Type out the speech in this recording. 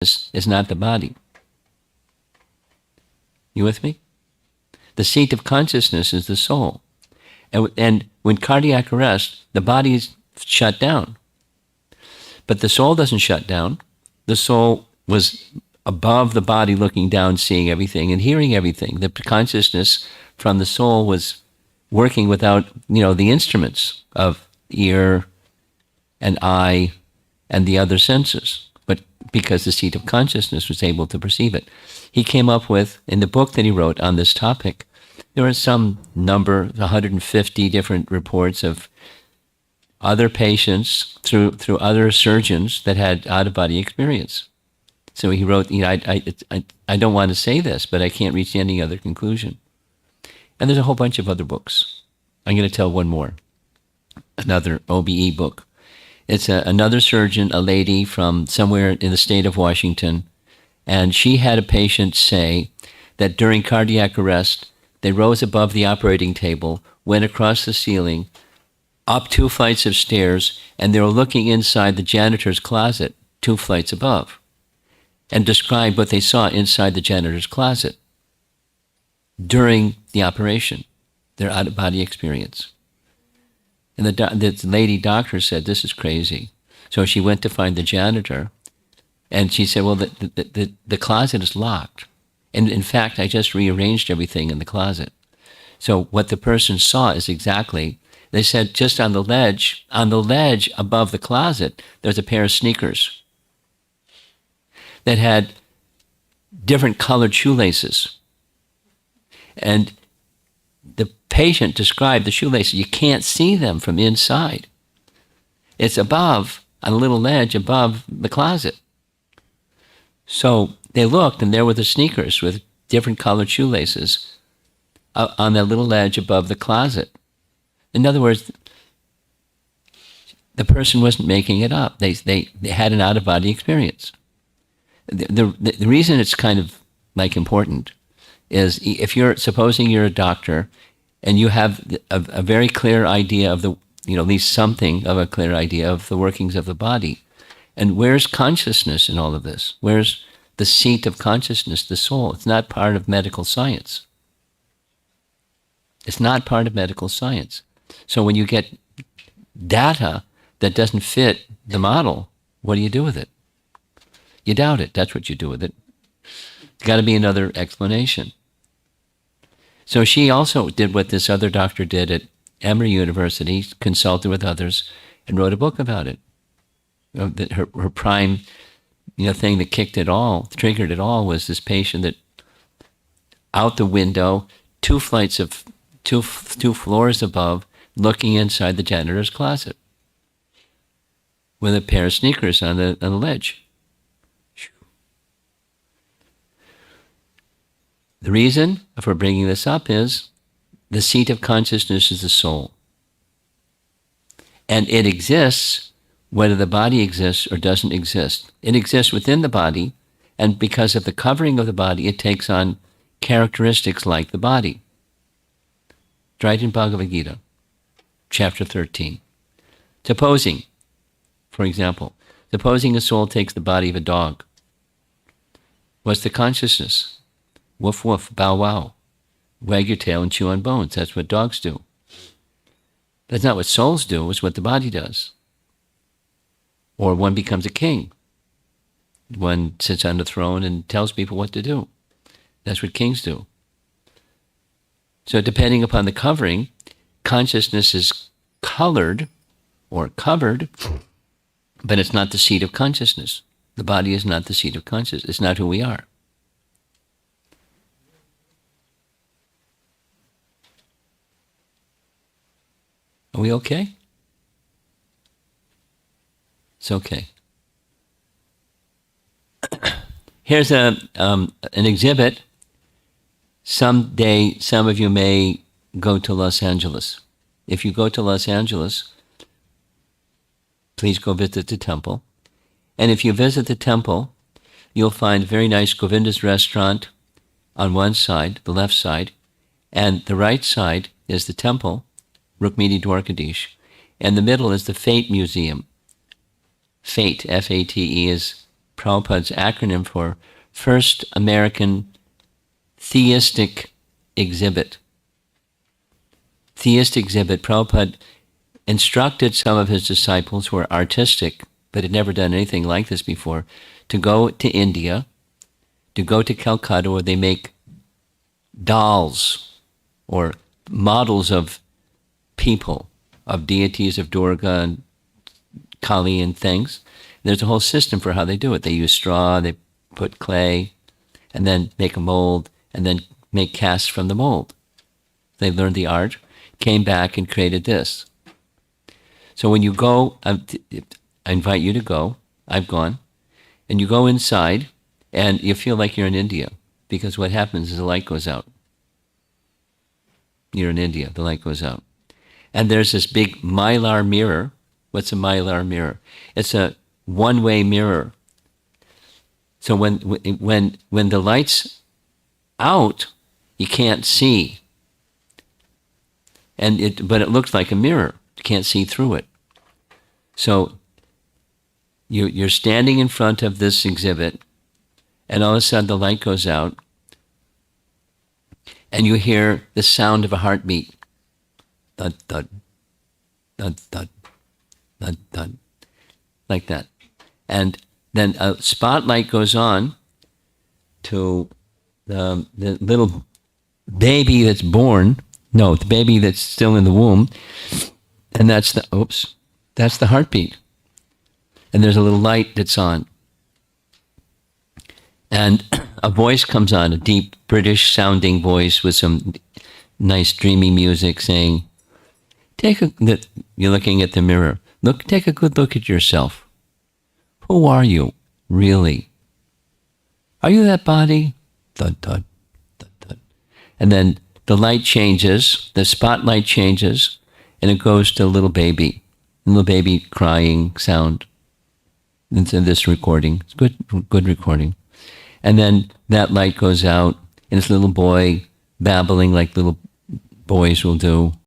is not the body. You with me? The seat of consciousness is the soul. And when cardiac arrest, the body is shut down. But the soul doesn't shut down. The soul was above the body, looking down, seeing everything and hearing everything. The consciousness from the soul was working without, the instruments of ear and eye and the other senses, but because the seat of consciousness was able to perceive it. He came up with, in the book that he wrote on this topic, there are some number, 150 different reports of other patients through other surgeons that had out-of-body experience. So he wrote, I don't want to say this, but I can't reach any other conclusion. And there's a whole bunch of other books. I'm going to tell one more, another OBE book. It's another surgeon, a lady from somewhere in the state of Washington, and she had a patient say that during cardiac arrest, they rose above the operating table, went across the ceiling, up 2 flights of stairs, and they were looking inside the janitor's closet 2 flights above, and described what they saw inside the janitor's closet during the operation, their out-of-body experience. And the lady doctor said, this is crazy. So she went to find the janitor, and she said, well, the closet is locked. And in fact, I just rearranged everything in the closet. So what the person saw is exactly, they said just on the ledge above the closet, there's a pair of sneakers that had different colored shoelaces. And the patient described the shoelaces. You can't see them from inside. It's above, on a little ledge above the closet. So they looked, and there were the sneakers with different colored shoelaces on that little ledge above the closet. In other words, the person wasn't making it up. They had an out-of-body experience. The reason it's kind of like important is if supposing you're a doctor and you have a very clear idea of at least something of a clear idea of the workings of the body. And where's consciousness in all of this? Where's the seat of consciousness, the soul? It's not part of medical science. It's not part of medical science. So when you get data that doesn't fit the model, what do you do with it? You doubt it. That's what you do with it. There's got to be another explanation. So she also did what this other doctor did at Emory University, consulted with others, and wrote a book about it. Her prime, thing that triggered it all, was this patient that out the window, 2 floors above, looking inside the janitor's closet with a pair of sneakers on the ledge. The reason for bringing this up is the seat of consciousness is the soul. And it exists whether the body exists or doesn't exist. It exists within the body, and because of the covering of the body, it takes on characteristics like the body. Right in Bhagavad Gita, chapter 13. Supposing, for example, a soul takes the body of a dog. What's the consciousness? Woof, woof, bow, wow. Wag your tail and chew on bones. That's what dogs do. That's not what souls do. It's what the body does. Or one becomes a king. One sits on the throne and tells people what to do. That's what kings do. So depending upon the covering, consciousness is colored or covered, but it's not the seat of consciousness. The body is not the seat of consciousness. It's not who we are. Are we okay? It's okay. Here's an exhibit. Someday, some of you may go to Los Angeles. If you go to Los Angeles, please go visit the temple. And if you visit the temple, you'll find a very nice Govinda's restaurant on one side, the left side, and the right side is the temple, Rukmini and the middle is the Fate Museum. Fate, F-A-T-E, is Prabhupada's acronym for First American Theistic Exhibit. Theistic exhibit. Prabhupada instructed some of his disciples who were artistic, but had never done anything like this before, to go to India, to go to Calcutta, where they make dolls or models of people, of deities, of Durga and Kali and things. There's a whole system for how they do it. They use straw, they put clay, and then make a mold, and then make casts from the mold. They learned the art, came back and created this. So when you go, I invite you to go, I've gone, and you go inside, and you feel like you're in India, because what happens is the light goes out. You're in India, the light goes out. And there's this big mylar mirror. What's a mylar mirror? It's a one-way mirror. So when the light's out, you can't see. But it looks like a mirror. You can't see through it. So you're standing in front of this exhibit, and all of a sudden the light goes out, and you hear the sound of a heartbeat. Thud, thud, thud, thud, thud, thud, like that. And then a spotlight goes on to the little baby that's born. No, the baby that's still in the womb. And that's the heartbeat. And there's a little light that's on. And a voice comes on, a deep British sounding voice with some nice dreamy music saying, you're looking at the mirror. Take a good look at yourself. Who are you, really? Are you that body? Thud, thud, thud, thud. And then the light changes, the spotlight changes, and it goes to a little baby crying sound. It's in this recording. It's good recording. And then that light goes out, and this little boy babbling like little boys will do.